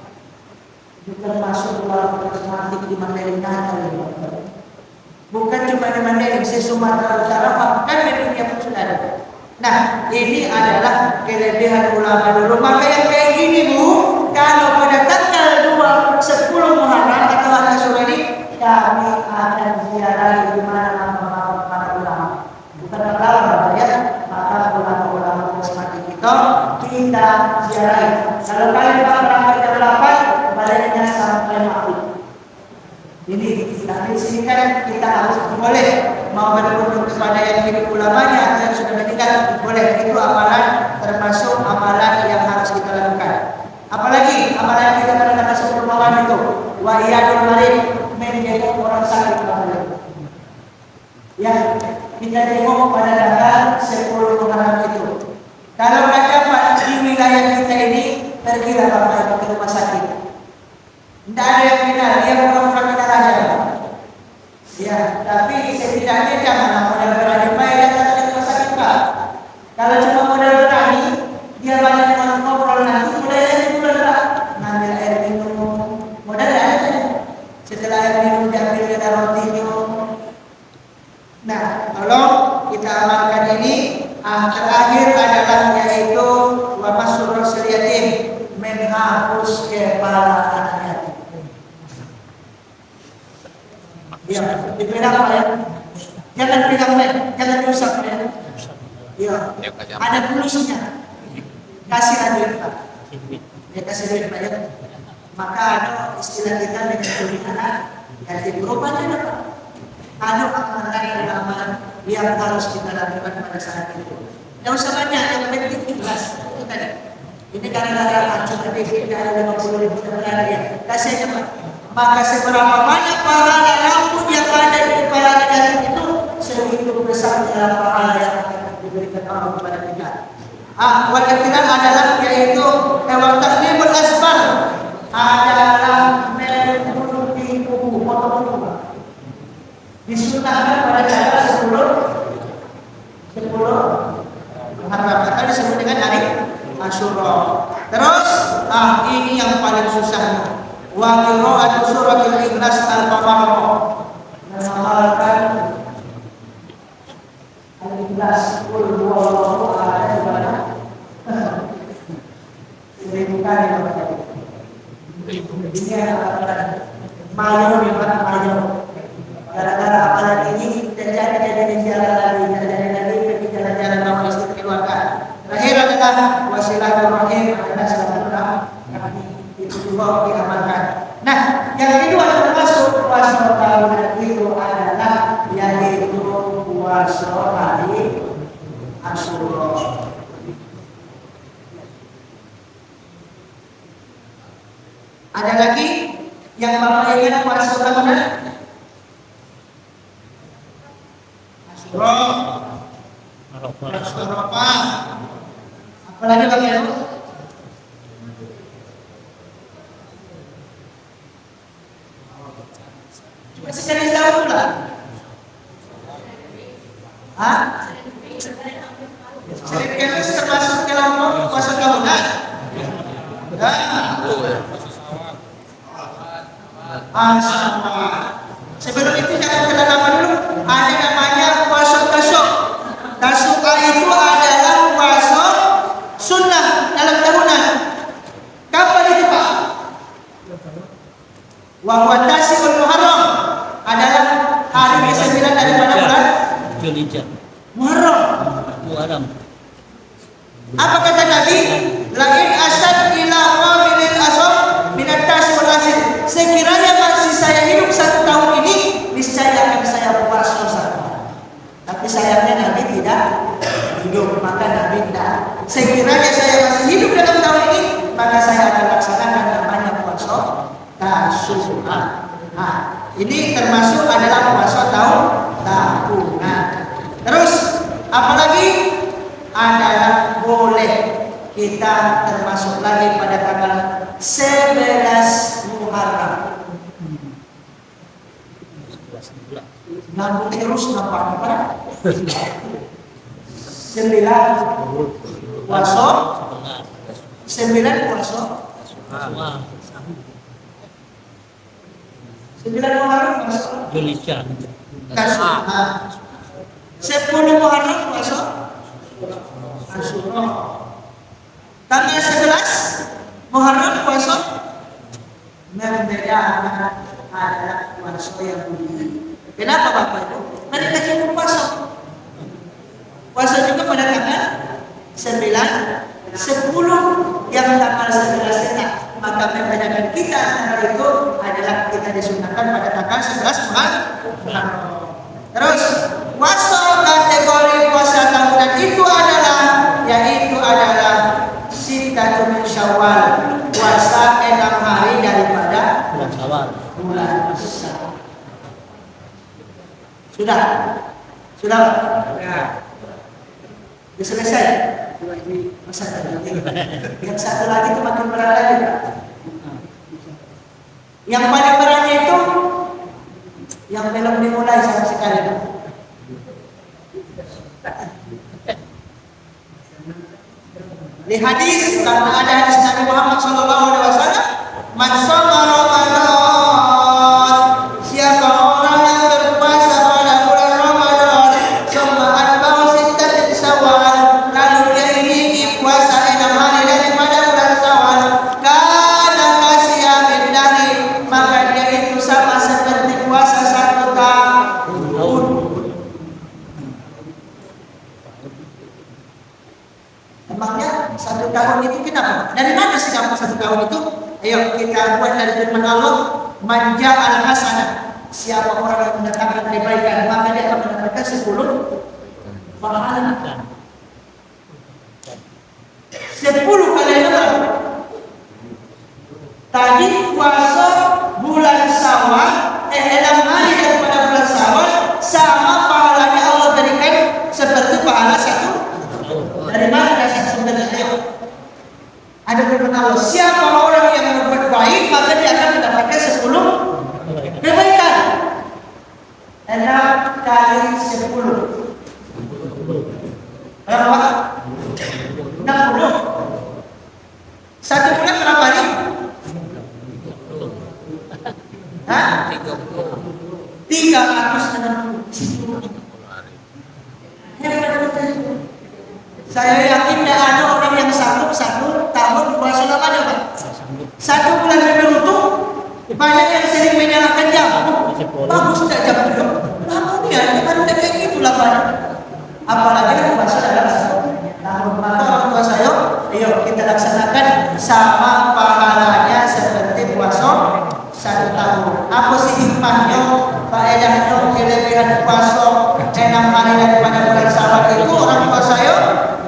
Bukan masuk dalam karismatik di Mandalika kali. Bukan cuma di Mandalika, di Sumatera Utara, bahkan di dunia pun sudah ada. Nah, ini adalah kelebihan ulama dulu. Maka yang kayak gini Bu, kalau pada tanggal 10 Muharram atau hari Asyura ini, kami akan ziarah di mana makam para ulama. Bukan ulama ya, maka ulama-ulama karismatik kita ziarahi. Kalau kalian berangkat jam 8, baliknya sampai maghrib. Ini di sini kan kita harus boleh mau berkunjung kepada yang hidup ulamanya atau yang sudah meninggal boleh, itu amalan termasuk amalan yang harus kita lakukan. Apalagi amalan kita pada tanggal 10 Muharram itu wa iyadul marid, menjenguk orang sakit kemarin. Ya, kita jenguk pada tanggal 10 Muharram itu. Kalau nggak dapat di wilayah kita ini, pergilah Bapak ke rumah sakit. Tidak ada yang kenal, dia pura-pura kenal aja. Ya, tapi setidaknya jangan modal berani baik datang ke rumah sakit Pak. Kalau cuma modal berani, dia banyak ngobrol nanti mulai lagi bulan Pak. Ngambil air minum, modal ada kan? Setelah air minum diambil ke roti minum. Nah, tolong kita amalkan ini. Terakhir adalah yaitu wa masrur yatim, menghapus kepala anak yatim. Ya, dipegang Pak ya. Jangan pegang Pak, jangan diusap ya. Ya, ada pulusnya. Kasih aja Pak. Ya kasih duit Pak ya. Maka ada istilah kita dengan anak yatim berobatnya Pak. Ada amalan yang harus kita lakukan pada saat itu. Yang usah banyak, yang penting ikhlas. Itu tadi. Ini gara-gara cuma dikit ada 50.000 ya. Kasih aja Pak. Maka seberapa banyak pahala rambut yang ada di kepala yatim itu, segitu besarnya pahala yang akan diberikan Allah kepada kita. Wal ikhtiar adalah yaitu wa taqlimul asbar, adalah menuruti tubuh, potong tubuh. Disunahkan pada tanggal 10 Muharram, atau disebut dengan hari Asyura. Terus, ini yang paling susah. Wa qira'atu suratul Ikhlas al-Baqarah. Menghafalkan Al-Ikhlas qul huwallahu ahad di mana? 1000 kali baca. Ini adalah mayor di mana mayor. Gara-gara amalan ini terjadi jalan lagi jalan-jalan bawa istri keluarga. Terakhir adalah wasilaturrahim, adalah silaturahmi, itu juga diamalkan. Nah, yang kedua termasuk puasa tahunan itu adalah yaitu puasa hari Asyura. Ada lagi yang Bapak ingat puasa tahunan? Arafah. Apalagi bagian itu? Cuma sekali setahun pula. Senin Kamis termasuk kelompok puasa tahunan. Sebelum itu jangan kenal nama dulu. Ada namanya puasa tasuk. Tasuk itu adalah puasa sunnah dalam tahunan. Kapan itu Pak? Wa huwa tasiul Muharram, adalah hari ke-9 daripada bulan Dzulhijjah. Muharram. Apa kata Nabi? Lain asad ila qabilil asam minat tas wal asir. Sekiranya masih saya sekiranya saya masih hidup dalam tahun ini, maka saya akan laksanakan namanya puasa Tasu'a. Nah, ini termasuk adalah puasa tahunan. Terus apalagi adalah boleh kita termasuk lagi pada tanggal 11 Muharram. Ngambung terus nampak 9 puasa, 9 puasa, 9 Muharram puasa, Julica. Tasu'a. 10 Muharram puasa Asyura. Tanggal 11 Muharram puasa membedakan adalah puasa Yahudi. Kenapa Bapak Ibu? Mereka juga puasa. Puasa juga pada tanggal 9, 10 yang tanggal 11 kita. Maka membedakan kita antara itu adalah kita disunahkan pada tanggal 11 Muharram. Terus puasa kategori puasa tahunan itu adalah yaitu adalah Sittatu min Syawal, puasa 6 hari daripada Bulan Syawal. bulan Syawal. Sudah? Sudah Pak? Ya. Sudah selesai? Masa ada lagi? Yang satu lagi itu makin berat lagi Pak. Yang paling beratnya itu yang belum dimulai sama sekali Pak. Di hadis, karena ada hadis Nabi Muhammad SAW, man shoma Ramadan, siapa orang yang berpuasa pada bulan Ramadan, summa atba'u sittatin Syawal, lalu dia iringi puasa 6 hari daripada bulan Syawal, kana kasyamin dahri, maka dia itu sama seperti puasa 1 tahun. Emangnya 1 tahun itu kenapa? Dari mana sih dapat 1 tahun itu? Ayo kita buat dari firman Allah, manja al hasanah. Siapa orang yang mendatangkan kebaikan, maka dia akan mendapatkan 10 pahala. 10 kali berapa? Tadi puasa bulan Syawal, 6 hari daripada bulan Syawal, sama pahalanya Allah berikan seperti pahala 1. Dari mana dasar sebenarnya? Ada firman Allah, siapa orang yang berbuat baik maka dia akan mendapatkan 10 kebaikan. 6 kali 10 berapa? 60. 1 bulan berapa hari? Hah? 360. Hebat betul. Saya yakin tidak ada orang yang sanggup 1 tahun puasa Ramadan Pak. 1 bulan beruntung. Banyak yang sering menyalahkan jam. Bagus tidak jam itu? Lama dia baru kayak gitulah banyak. Apalagi puasa dalam 1 tahun. Maka orang tua saya, ayo kita laksanakan sama pahalanya seperti puasa 1 tahun. Apa sih hikmahnya, faedahnya, kelebihan puasa 6 hari daripada bulan Syawal itu orang tua saya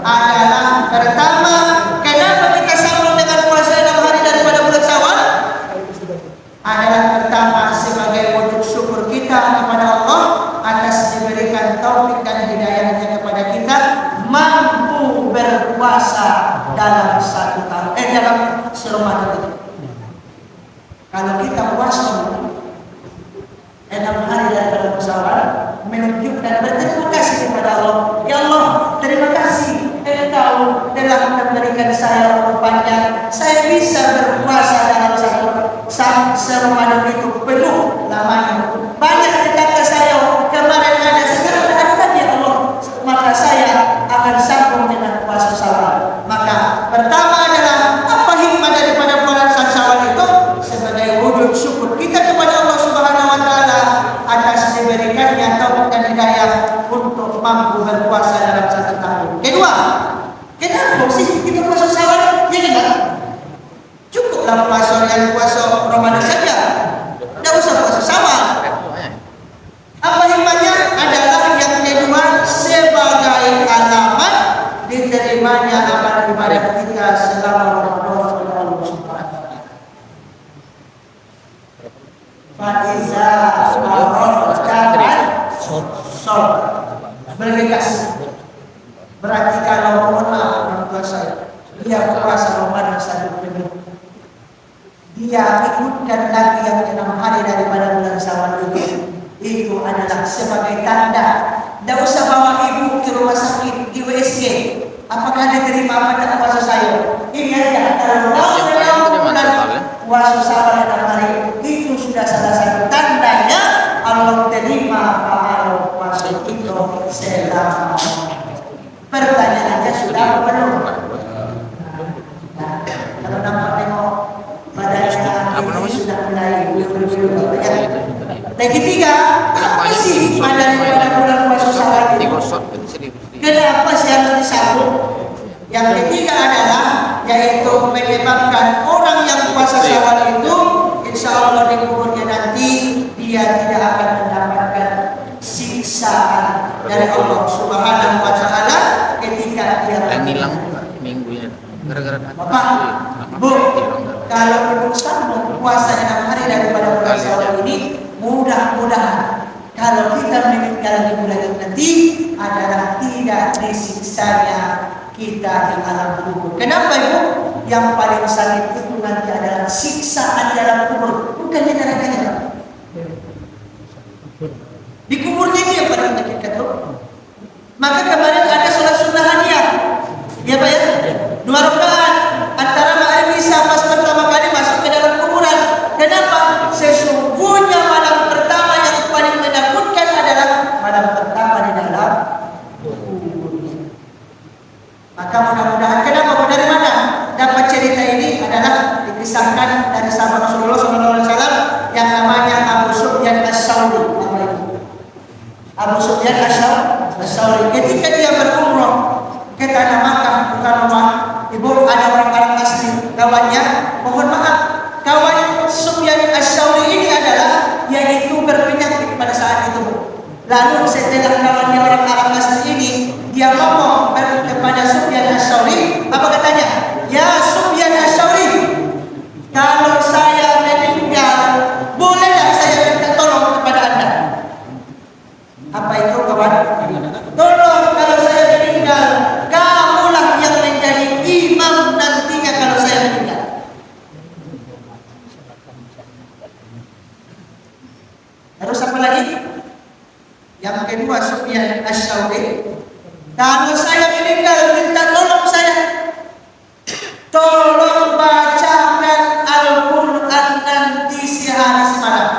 adalah pertama, kenapa kita sambung dengan puasa 6 hari daripada bulan Syawal? Adalah pertama sebagai wujud syukur kita kepada Allah atas diberikan taufik dan hidayahnya kepada kita mampu berpuasa dalam 1 tahun, dalam Ramadan itu. Kalau kita puasa 6 hari daripada bulan Syawal, menunjukkan berterima kasih kepada Allah. Ya Allah, terima kasih Engkau telah memberikan saya umur panjang. Saya bisa berpuasa dalam 1 Ramadan itu penuh lamanya. Banyak tetangga saya kemarin ada, sekarang tidak ada lagi ya Allah. Maka saya akan sambung dengan puasa Syawal. Maka pertama adalah apa hikmah daripada bulan Syawal itu? Sebagai wujud syukur kita kepada Allah Subhanahu wa taala atas diberikannya taufik dan hidayah untuk mampu berpuasa dalam 1 tahun. Kedua, kenapa sih kita puasa Syawal? Ya kan? Cukuplah puasa yang puasa Ramadan saja. iza arafta sol. Bergegas. Berarti kalau mohon maaf orang tua saya, dia puasa Ramadan 1 penuh, dia ikutkan lagi yang 6 hari daripada bulan Syawal itu adalah sebagai tanda. Tidak usah bawa ibu ke rumah sakit di WSG. Apakah diterima pada puasa saya? Ini aja kalau bulan puasa Syawal 6 hari itu sudah salah satu tandanya Allah terima pahala puasa itu selama. Pertanyaannya sudah belum? Nah, kalau nampak tengok badannya ini sudah mulai belum ya. Dan ketiga, apa sih pada bulan puasa Syawal ini? Kenapa sih harus disambung? Yang ketiga adalah yaitu menyebabkan orang yang puasa Syawal itu insya Allah di kuburnya nanti dia tidak akan mendapatkan siksaan dari Allah Subhanahu wa taala ketika dia hilang minggunya gara-gara Bapak, Bu, kalau ibu sambung puasa 6 hari daripada bulan Syawal ini, mudah-mudahan kalau kita meninggal di bulan ini nanti adalah tidak disiksanya kita di alam kubur. Kenapa Ibu? Yang paling sakit itu nanti adalah siksaan di alam kubur, bukan di nerakanya, Pak. Di kuburnya itu yang paling menyakitkan tuh. Maka kemarin ada sholat sunnah hadiah, ya Pak ya, 2 rakaat antara maghrib isya pas pertama kali masuk ke dalam kuburan. Kenapa? Sesungguhnya malam pertama yang paling menakutkan adalah malam pertama di dalam kuburnya. Maka mudah-mudahan, kenapa? Dari mana dapat cerita ini? Adalah dikisahkan dari sahabat Rasulullah SAW yang namanya Abu Sufyan As-Sawri. Abu Sufyan As-Sawri ketika dia berumrah ke tanah Makkah, bukan rumah Ibu, ada orang-orang asli kawannya. Mohon maaf, kawan Sufyan As-Sawri ini adalah yaitu berpenyakit pada saat itu. Lalu setelah kawannya orang Arab asli ini, dia ngomong kepada Sufyan As-Sawri, apa katanya? Ya Sufyan As-Sawri, kalau saya meninggal, bolehlah saya minta tolong kepada Anda? Apa itu kawan? Tolong kalau saya meninggal, kamulah yang menjadi imam nantinya kalau saya meninggal. Terus apa lagi? Yang kedua Sufyan As-Sawri, kalau saya meninggal minta tolong saya, tolong bacakan Al-Quran nanti sehari semalam.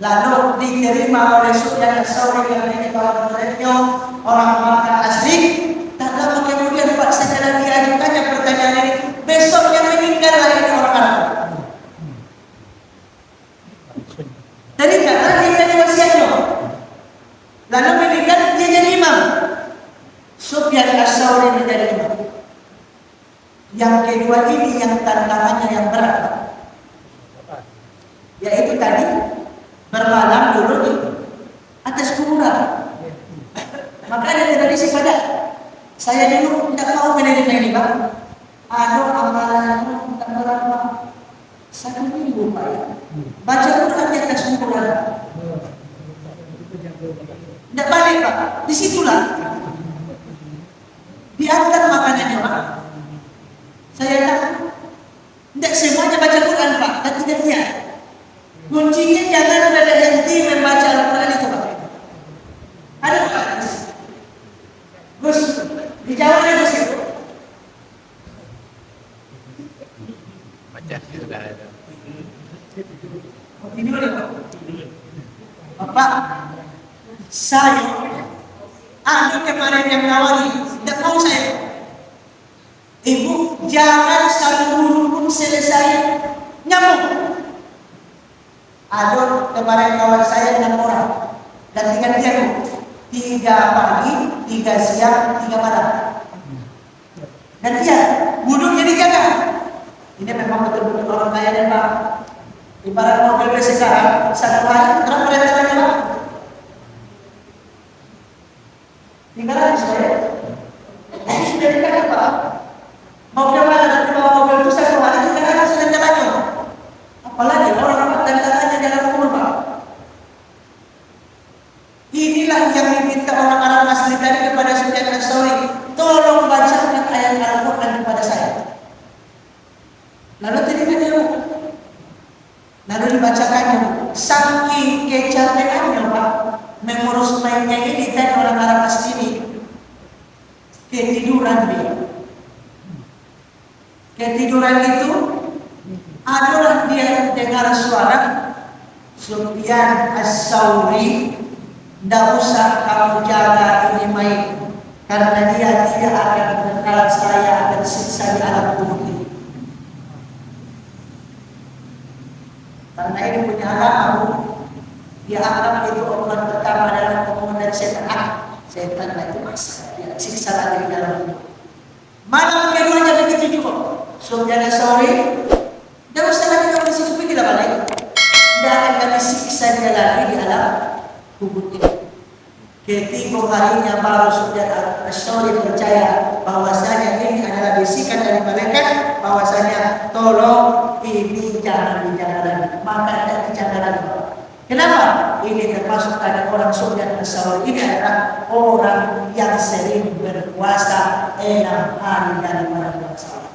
Lalu diterima oleh Sufyan As-Sawri yang ini kawan muridnya orang Makkah asli. Tak lama kemudian Pak setelah diajukannya pertanyaan ini, besok yang meninggal lagi orang Arab. Teringatlah dia jadi wasiatnya. Lalu meninggal dia jadi imam. Sufyan As-Sawri menjadi imam. Yang kedua ini yang tantangannya yang berat, yaitu tadi bermalam dulu di atas kuburan. Maka ada tradisi pada saya dulu tidak mau menerima ini Pak. Ada amalan tak berapa 1 minggu Pak ya. Baca Quran di atas kuburan. Tidak balik Pak. Disitulah diantar makanannya Pak. Saya tak tidak semuanya baca Quran Pak. Ganti-gantian. Kuncinya jangan berhenti membaca Al-Quran itu Pak. Ada Pak? Gus, dijawab ya Gus. baca sudah ada. Ini boleh Pak. Bapak, saya ada kemarin yang nawari, tidak mau saya. Ibu, jangan 1 huruf pun selesai nyambung. Ada kemarin kawan saya 6 orang dan gantian 3 pagi, 3 siang, 3 malam. Gantian, wudhunya dijaga. Ini memang betul-betul orang kaya dan Pak. Ibarat mobil besi sekarang 1 hari, berapa rentetannya Pak? 300 ya? Ini sudah dikatakan Pak. Mau ke mana nanti bawa mobil itu 1 hari 300 rentetannya. Apalagi panggil orang dan tangannya dalam kurma. Inilah yang diminta orang Arab asli tadi kepada Sufyan Ats-Tsauri, tolong bacakan ayat Al-Quran kepada saya. Lalu terima dia, lalu dibacakannya. Saking kecapeannya Pak mengurus mainnya ini tadi orang Arab asli ini, ketiduran dia. Ketiduran itu adalah dia dengar suara Sufyan Ats-Tsauri, tidak usah kamu jaga ini main, karena dia tidak akan mengenal saya akan siksa di alam kubur ini. Karena ini punya alama, dia anggap itu omongan pertama dalam omongan dari setan. Setan itu masa dia siksa lagi di dalam kubur. Malam keduanya begitu juga. Sufyan Ats-Tsauri, tidak usah lagi kamu di situ pergi lah balik. Tidak akan kami siksa dia lagi di alam kubur ini. Ketika harinya baru Sufyan Ats-Tsauri percaya bahwasanya ini adalah bisikan dari malaikat, bahwasanya tolong ini jangan dijaga lagi, maka tidak dijaga lagi. Kenapa? Ini termasuk ada orang Sufyan Ats-Tsauri ini adalah orang yang sering berpuasa 6 hari dari bulan Syawal.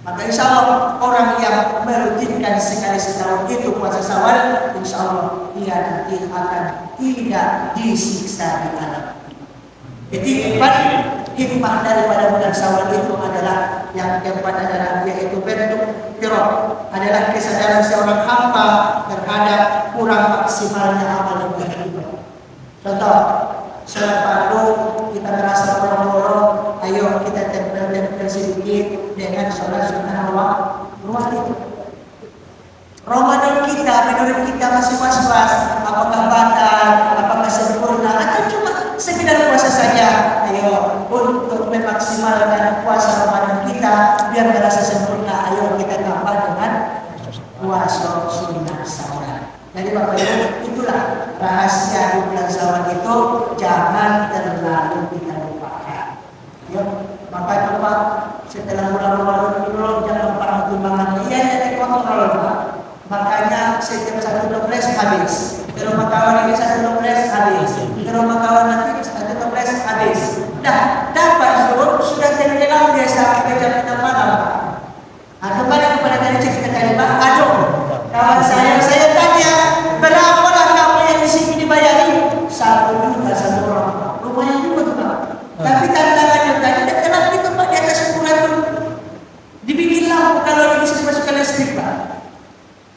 Maka insya Allah orang yang merutinkan sekali setahun itu puasa Syawal, insya Allah dia nanti akan tidak disiksa di alam. Jadi hikmah daripada bulan Syawal itu adalah yang keempat adalah yaitu bentuk firaq, adalah kesadaran seorang hamba terhadap kurang maksimalnya amal ibadah. Contoh, sholat fardu kita merasa bolong-bolong, ayo kita tempel-tempel sedikit dengan sholat sunnah rawatib. Ramadan kita, menurut kita masih was-was, apakah batal, apakah sempurna, atau cuma sekedar puasa saja. Ayo untuk memaksimalkan puasa Ramadan kita biar merasa sempurna, ayo kita tambah dengan puasa sunnah Syawal. Jadi Bapak Ibu, itulah rahasia di bulan Syawal itu, jangan terlalu kita lupakan. Ya, maka coba setelah bulan Ramadan dulu jangan parang timbangan, iya jadi kontrol Pak. Makanya setiap satu toples habis. Di rumah kawan ini satu toples habis. Di rumah kawan nanti satu toples habis. Dah dapat sudah terkenal biasa sampai jam 6 malam. Kembali kepada tadi cerita tadi Pak. Aduh, kawan saya tanya, berapalah kamu yang di sini dibayari? 1 juta 1 orang. Lumayan juga tuh Pak. Tapi tantangannya tadi kenapa itu Pak di atas ukuran itu dibikin lampu kalau ini bisa masukkan listrik Pak.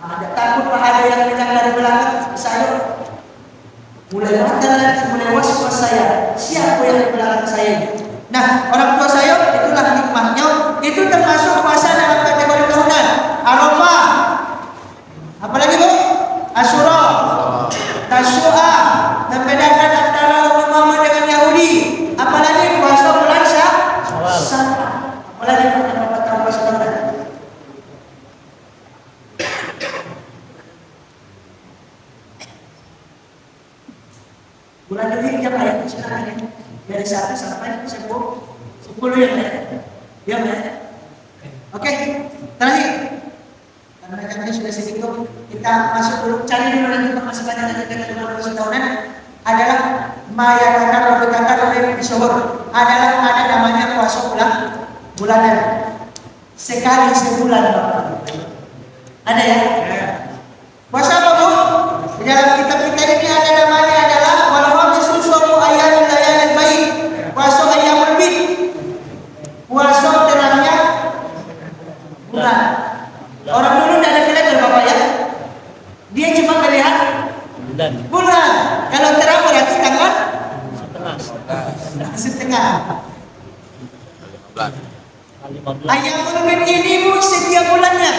Ada takut Pak ada yang datang dari belakang saya mulai batal nanti, mulai was-was saya, siapa yang di belakang saya ini. Nah, orang tua saya itulah hikmahnya, itu termasuk puasa dalam kategori tahunan. Arafah, apalagi Bu? Asyura, Tasyu'a, membedakan antara umat Muhammad dengan Yahudi. Apalagi puasa bulan Syawal. Apalagi Bapak tahu puasa tahunan. Bulan Dzulhijjah ayat sekarang ini dari 1 sampai 10 yang lain. Ya, oke, terakhir. Karena jamnya sudah segitu, kita masuk dulu, cari dulu nanti masih banyak lagi kita puasa tahunan. Adalah mayatakan oleh disuhur. Adalah ada namanya puasa bulanan. Sekali sebulan Bapak. Ada ya? Puasa apa Bu? Di dalam kitab kita ini ada namanya adalah ayamul layalil baik, puasa ayamul bid, puasa terangnya bulan. Orang dulu tidak ada kalender Bapak ya, dia cuma melihat bulan. Kalau terang berarti tanggal setengah. Ayamul bid ini Bu setiap bulannya,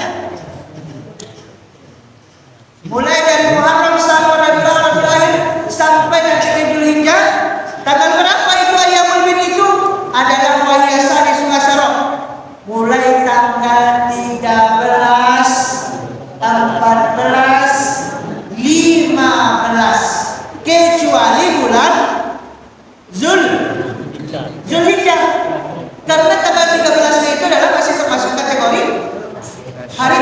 mulai dari Muharram sampai Rabiul Akhir sampai nanti Dzulhijjah. Tanggal berapa itu ayamul bid itu? Adalah wahiyasani sungasaro. Mulai tanggal 13, 14, 15, kecuali bulan Dzulhijjah. Karena tanggal 13 itu adalah masih termasuk kategori hari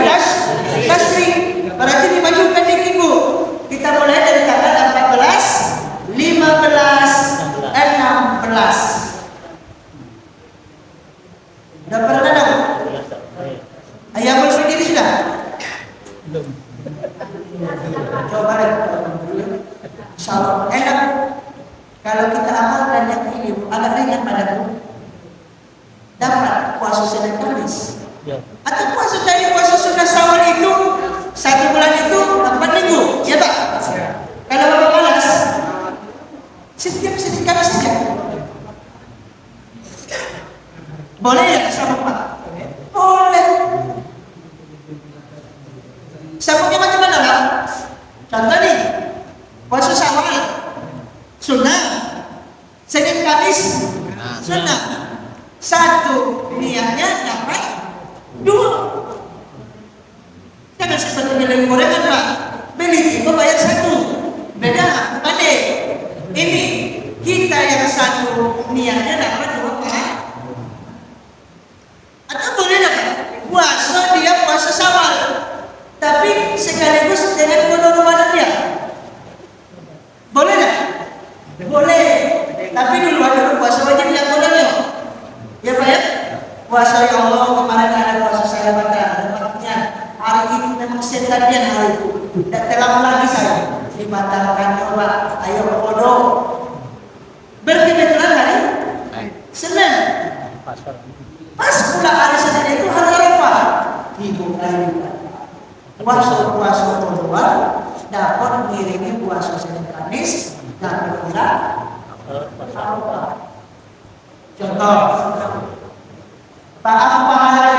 Tasrik. Berarti Belum. Coba deh, insya Allah enak. Kalau kita amalkan yang ini agak ringan badanku, dapat puasa Senin Kamis. Ya. Atau puasa sunnah Syawal itu 1 bulan itu 4 minggu, ya Pak? Kalau Bapak malas, setiap Senin Kamis saja. Boleh ya sama Pak? Boleh. Sabuknya macam mana Pak? Contoh nih, puasa Syawal sunnah, Senin Kamis sunnah. 1 niatnya dapat 2. Jangan seperti beli gorengan Pak, beli 3 bayar 1. Beda, pandai. Ini kita yang 1 niatnya dapat 2 Pak. Atau boleh dapat puasa dia puasa Syawal, tapi sekaligus dengan bulan Ramadan dia. Boleh tak? Boleh. Tapi dulu ada puasa wajib yang modalnya. Ya Pak ya? Puasa ya Allah, kemarin ada puasa saya baca. Tempatnya hari itu memang setannya hari itu. Tidak terlalu lagi saya dibatalkan coba. Ayo bodoh. Berkebetulan hari Senin. Pas pula hari Senin itu hari apa? Ibu kali puasa kedua dapat mengiringi puasa Senin Kamis dan pula contoh pahala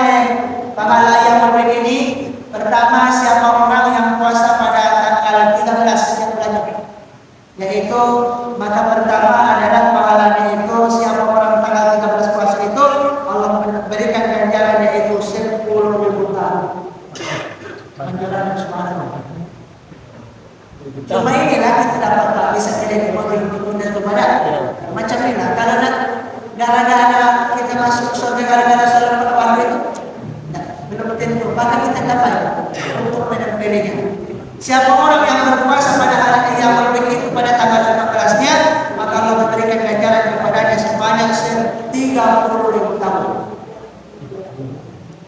yang berbeda ini. Pertama, siapa orang yang puasa pada tanggal 13 setiap bulannya, yaitu maka pertama adalah pahalanya itu siapa orang tanggal 13 puasa itu Allah berikan ganjaran yaitu 10.000 tahun. Ganjaran subhanallah. Cuma inilah kita dapat Pak, bisa tidak dimodif ditunda kepada macam inilah. Kalau gara-gara kita masuk surga gara-gara salat waktu itu, belum tentu. Maka kita dapat untuk menempelinya. Siapa orang yang berpuasa pada hari yang berbeda itu pada tanggal 15-nya, maka Allah memberikan ganjaran kepadanya sebanyak 30.000 tahun.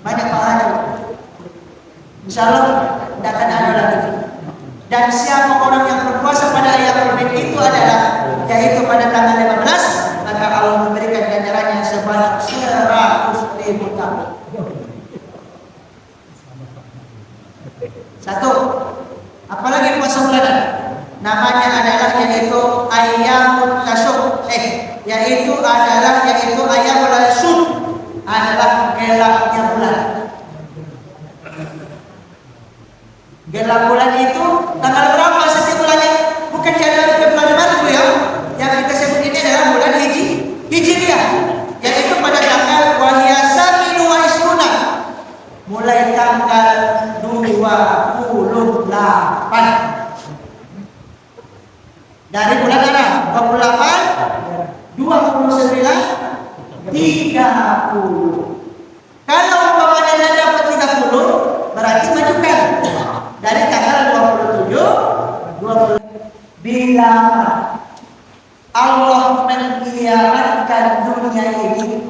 Banyak pahalanya. Insyaallah tidak akan ada lagi. Dan siapa orang yang berpuasa pada ayam berbeda itu adalah yaitu pada tanggal 15, maka Allah memberikan ganjarannya sebanyak 100.000 tahun. 1. Apalagi puasa bulanan? Namanya adalah yaitu ayamut tasyuk. Yaitu ayamul asud, adalah gelapnya bulan. Gelap bulan itu tanggal berapa setiap bulannya? Bukan Januari, Februari, Maret Bu ya. Yang kita sebut ini adalah bulan Hijriah, yaitu pada tanggal wahyasa minu wa isruna, mulai tanggal 28 dari bulan Arab 28, 29, 30. Kalau umpamanya dapat 30, berarti majukan dari tanggal 27, 20. Bila Allah mengiyaratkan dunia ini,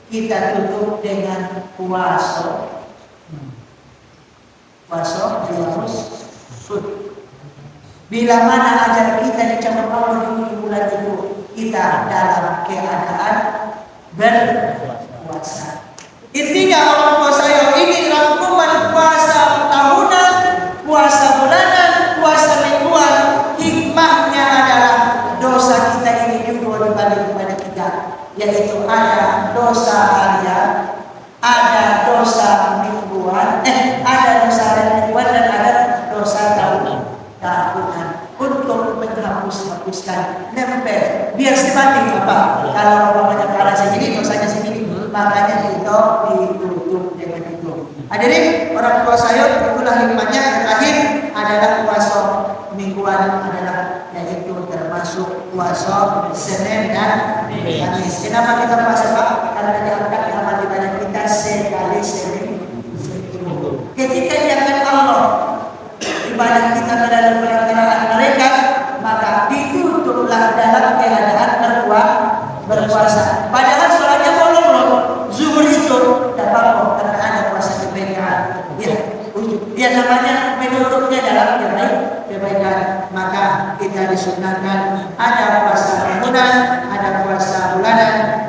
kita tutup dengan puasa. Puasa Riyadhus Sud. Bila mana ajar kita dicampur Allah di bulan itu, kita dalam keadaan berpuasa. Intinya orang puasa yang ini rangkuman puasa tahunan, puasa bulanan, puasa mingguan. Hikmahnya adalah dosa kita ini juga dibagi kepada kita, yaitu ada dosa harian, ada dosa mingguan, ada dosa harian mingguan dan ada dosa tahunan untuk menghapuskan nempel biar sebanding apa kalau namanya pahala segini dosanya segini, makanya itu ditutup dengan itu. Hadirin orang tua saya, itulah hikmahnya. Terakhir adalah puasa mingguan adalah yaitu termasuk puasa Senin dan Kamis. Kenapa kita puasa Pak? Karena diangkat amal ibadah kita sekali seminggu. Ketika diangkat Allah ibadah kita dalam perantaraan mereka, maka ditutuplah dalam keadaan berpuasa. Padahal sholatnya bolong zuhur itu tidak apa-apa karena ada puasa kemerdekaan. Ya, yang namanya menutupnya dalam kebaikan. Maka kita disunahkan ada puasa tahunan, ada puasa bulanan,